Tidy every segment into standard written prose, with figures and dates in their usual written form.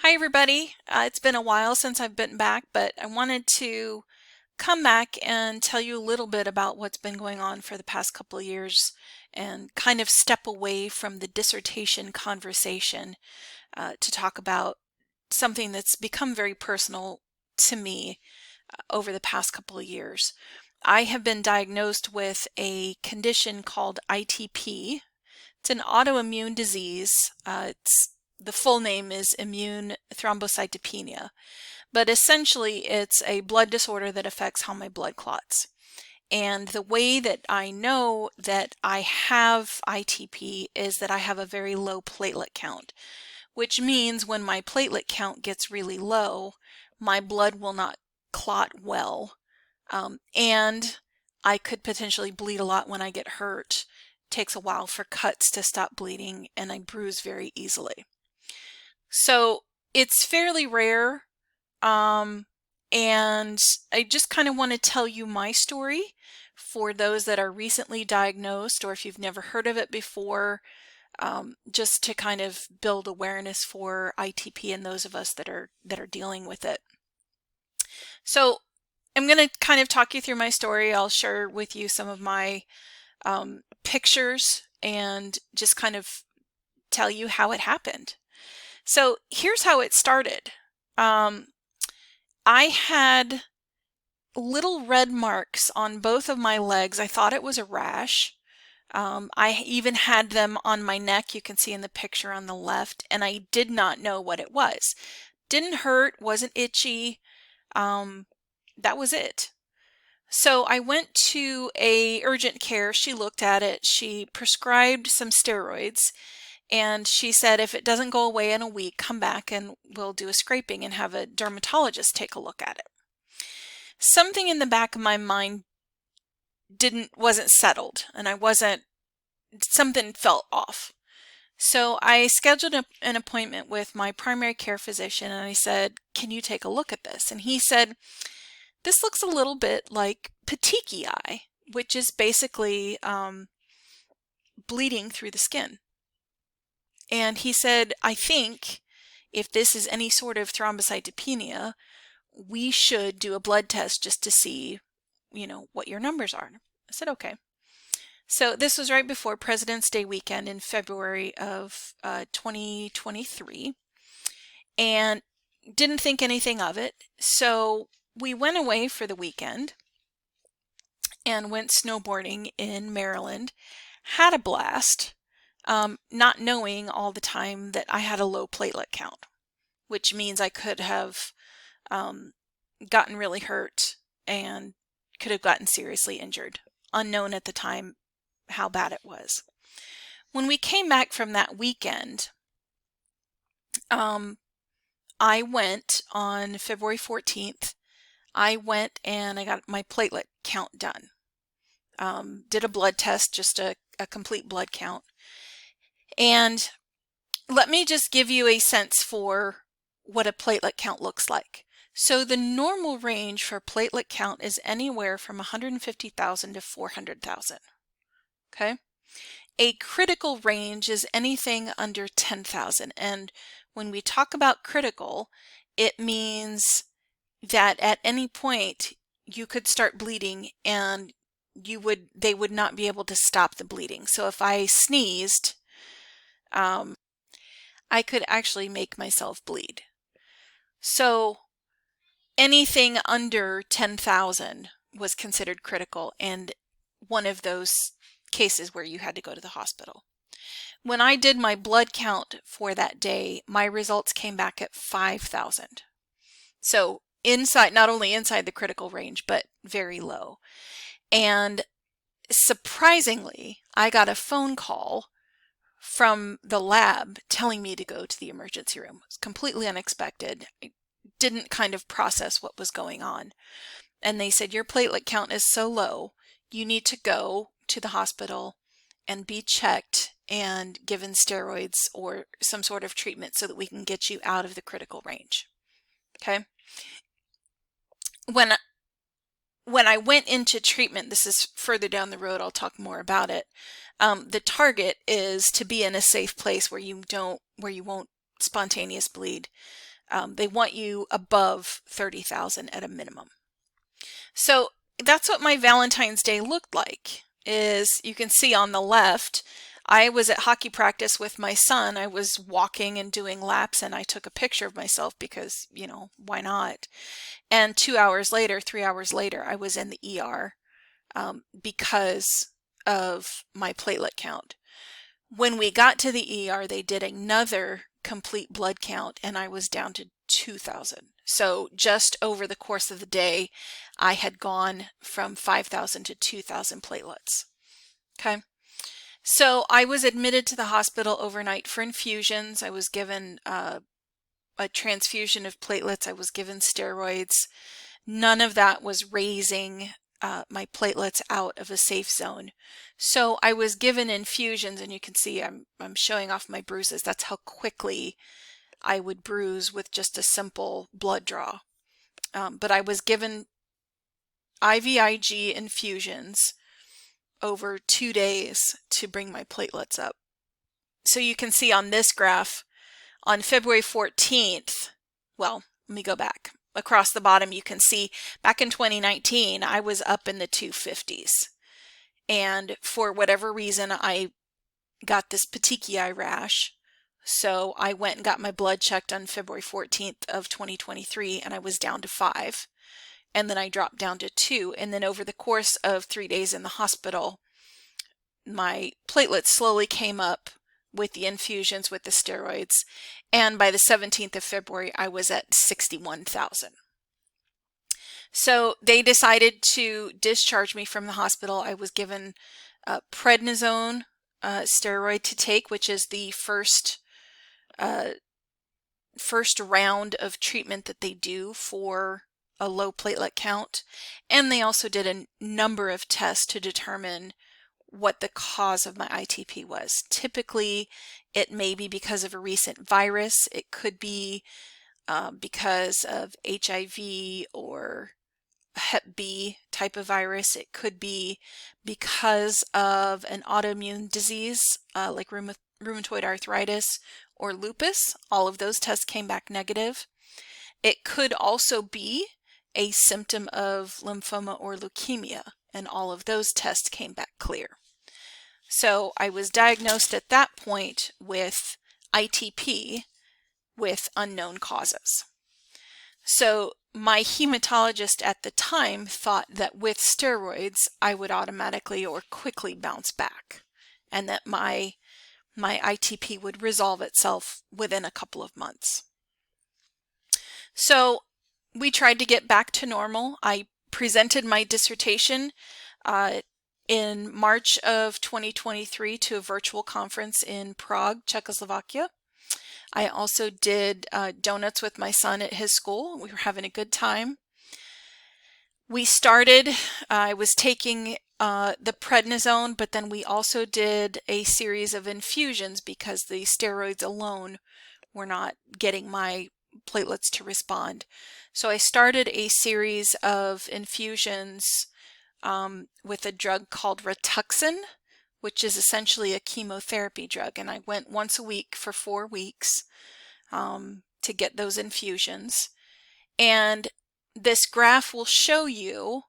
Hi, everybody. It's been a while since I've been back, but I wanted to come back and tell you a little bit about what's been going on for the past couple of years and kind of step away from the dissertation conversation to talk about something that's become very personal to me over the past couple of years. I have been diagnosed with a condition called ITP. It's an autoimmune disease. The full name is immune thrombocytopenia, but essentially it's a blood disorder that affects how my blood clots. And the way that I know that I have ITP is that I have a very low platelet count, which means when my platelet count gets really low, my blood will not clot well. And I could potentially bleed a lot when I get hurt. It takes a while for cuts to stop bleeding, and I bruise very easily. So it's fairly rare, and I just kind of want to tell you my story for those that are recently diagnosed, or if you've never heard of it before, just to kind of build awareness for ITP and those of us that are dealing with it. So I'm going to kind of talk you through my story. I'll share with you some of my pictures and just kind of tell you how it happened. So here's how it started. I had little red marks on both of my legs. I thought it was a rash. I even had them on my neck, you can see in the picture on the left, and I did not know what it was. Didn't hurt, wasn't itchy. That was it. So I went to a urgent care. She looked at it. She prescribed some steroids. And she said, if it doesn't go away in a week, come back and we'll do a scraping and have a dermatologist take a look at it. Something in the back of my mind wasn't settled, and something felt off. So I scheduled an appointment with my primary care physician, and I said, can you take a look at this? And he said, this looks a little bit like petechiae, which is basically bleeding through the skin. And he said, I think if this is any sort of thrombocytopenia, we should do a blood test just to see, what your numbers are. I said, okay. So this was right before President's Day weekend in February of 2023, and didn't think anything of it. So we went away for the weekend and went snowboarding in Maryland, had a blast. Not knowing all the time that I had a low platelet count, which means I could have gotten really hurt and could have gotten seriously injured. Unknown at the time how bad it was. When we came back from that weekend, I went on February 14th. I went and I got my platelet count done. Did a blood test, just a complete blood count. And let me just give you a sense for what a platelet count looks like. So the normal range for platelet count is anywhere from 150,000 to 400,000. Okay? A critical range is anything under 10,000. And when we talk about critical, it means that at any point you could start bleeding and they would not be able to stop the bleeding. So if I sneezed, I could actually make myself bleed. So anything under 10,000 was considered critical and one of those cases where you had to go to the hospital. When I did my blood count for that day, my results came back at 5,000. So not only inside the critical range, but very low. And surprisingly, I got a phone call from the lab telling me to go to the emergency room. It was completely unexpected. I didn't kind of process what was going on. And they said, your platelet count is so low, you need to go to the hospital and be checked and given steroids or some sort of treatment so that we can get you out of the critical range. Okay? When I went into treatment, this is further down the road, I'll talk more about it. The target is to be in a safe place where you won't spontaneous bleed. They want you above 30,000 at a minimum. So that's what my Valentine's Day looked like. Is you can see on the left, I was at hockey practice with my son. I was walking and doing laps, and I took a picture of myself because, why not? And 2 hours later, 3 hours later, I was in the ER because of my platelet count. When we got to the ER, they did another complete blood count, and I was down to 2,000. So just over the course of the day, I had gone from 5,000 to 2,000 platelets. Okay. So I was admitted to the hospital overnight for infusions. I was given a transfusion of platelets. I was given steroids. None of that was raising my platelets out of a safe zone. So I was given infusions, and you can see I'm showing off my bruises. That's how quickly I would bruise with just a simple blood draw. But I was given IVIG infusions over 2 days to bring my platelets up. So you can see on this graph, on February 14th, well, let me go back. Across the bottom, you can see back in 2019, I was up in the 250s. And for whatever reason, I got this petechiae rash. So I went and got my blood checked on February 14th of 2023, and I was down to 5. And then I dropped down to 2. And then over the course of 3 days in the hospital, my platelets slowly came up with the infusions, with the steroids. And by the 17th of February, I was at 61,000. So they decided to discharge me from the hospital. I was given prednisone steroid to take, which is the first round of treatment that they do for a low platelet count. And they also did a number of tests to determine what the cause of my ITP was. Typically, it may be because of a recent virus. It could be because of HIV or Hep B type of virus. It could be because of an autoimmune disease like rheumatoid arthritis or lupus. All of those tests came back negative. It could also be a symptom of lymphoma or leukemia, and all of those tests came back clear. So I was diagnosed at that point with ITP with unknown causes. So my hematologist at the time thought that with steroids, I would automatically or quickly bounce back, and that my ITP would resolve itself within a couple of months. So we tried to get back to normal. I presented my dissertation in March of 2023 to a virtual conference in Prague, Czechoslovakia. I also did donuts with my son at his school. We were having a good time. We started, I was taking the prednisone, but then we also did a series of infusions because the steroids alone were not getting my platelets to respond. So I started a series of infusions with a drug called Rituxan, which is essentially a chemotherapy drug. And I went once a week for 4 weeks to get those infusions. And this graph will show you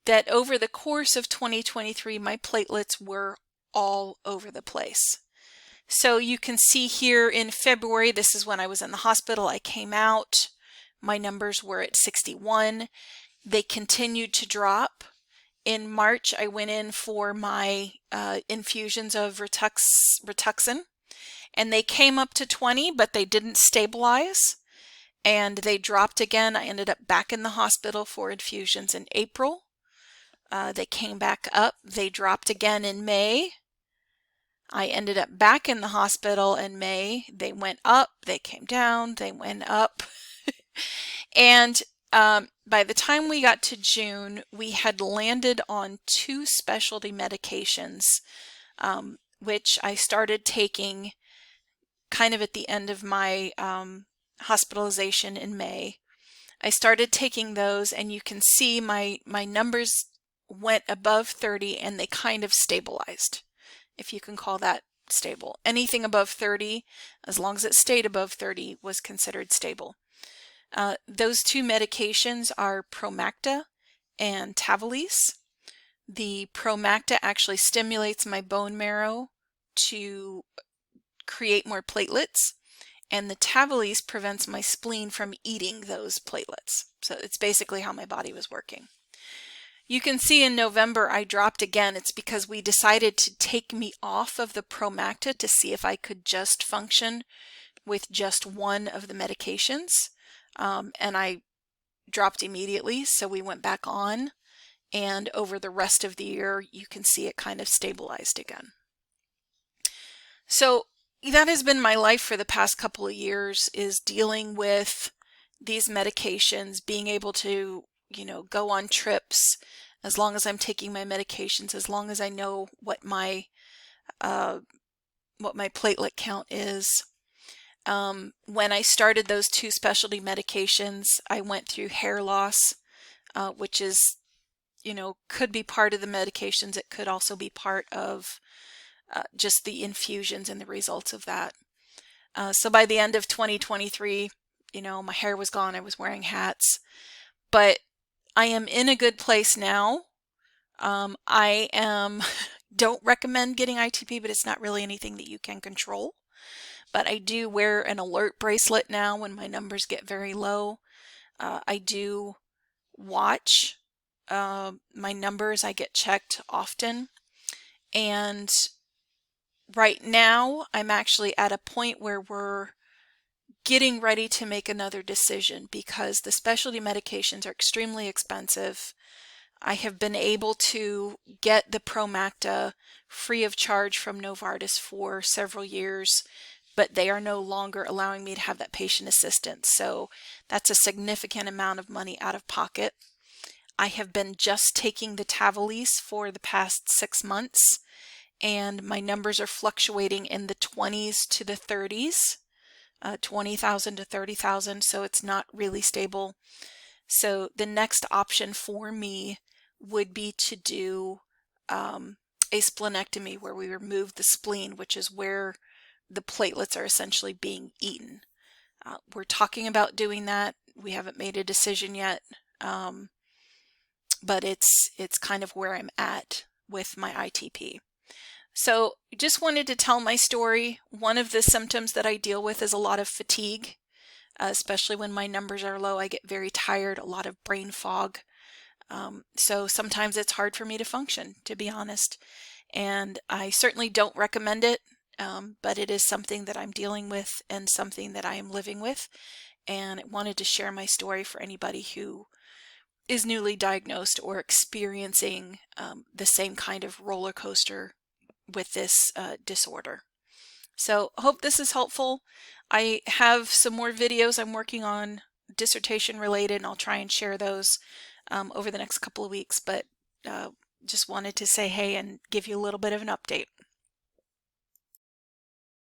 that over the course of 2023, my platelets were all over the place. So you can see here in February, this is when I was in the hospital. I came out. My numbers were at 61. They continued to drop. In March, I went in for my infusions of Rituxan, and they came up to 20, but they didn't stabilize, and they dropped again. I ended up back in the hospital for infusions in April. They came back up. They dropped again in May. I ended up back in the hospital in May. They went up, they came down, they went up. And by the time we got to June, we had landed on 2 specialty medications, which I started taking kind of at the end of my hospitalization in May. I started taking those, and you can see my numbers went above 30, and they kind of stabilized, if you can call that stable. Anything above 30, as long as it stayed above 30, was considered stable. Those two medications are Promacta and Tavalisse. The Promacta actually stimulates my bone marrow to create more platelets, and the Tavalisse prevents my spleen from eating those platelets. So it's basically how my body was working. You can see in November I dropped again. It's because we decided to take me off of the Promacta to see if I could just function with just one of the medications. And I dropped immediately, so we went back on. And over the rest of the year, you can see it kind of stabilized again. So that has been my life for the past couple of years, is dealing with these medications, being able to, go on trips as long as I'm taking my medications, as long as I know what my platelet count is. When I started those two specialty medications, I went through hair loss, which is, could be part of the medications. It could also be part of just the infusions and the results of that. So by the end of 2023, my hair was gone. I was wearing hats, but I am in a good place now. Don't recommend getting ITP, but it's not really anything that you can control. But I do wear an alert bracelet now when my numbers get very low. I do watch my numbers. I get checked often. And right now, I'm actually at a point where we're getting ready to make another decision because the specialty medications are extremely expensive. I have been able to get the Promacta free of charge from Novartis for several years, but they are no longer allowing me to have that patient assistance. So that's a significant amount of money out of pocket. I have been just taking the Tavalisse for the past 6 months, and my numbers are fluctuating in the 20s to the 30s, 20,000 to 30,000, so it's not really stable. So the next option for me would be to do a splenectomy, where we remove the spleen, which is where the platelets are essentially being eaten. We're talking about doing that. We haven't made a decision yet, but it's kind of where I'm at with my ITP. So just wanted to tell my story. One of the symptoms that I deal with is a lot of fatigue, especially when my numbers are low. I get very tired, a lot of brain fog. So sometimes it's hard for me to function, to be honest. And I certainly don't recommend it, but it is something that I'm dealing with and something that I am living with. And I wanted to share my story for anybody who is newly diagnosed or experiencing the same kind of roller coaster with this disorder. So I hope this is helpful. I have some more videos I'm working on, dissertation related, and I'll try and share those over the next couple of weeks, but just wanted to say hey and give you a little bit of an update.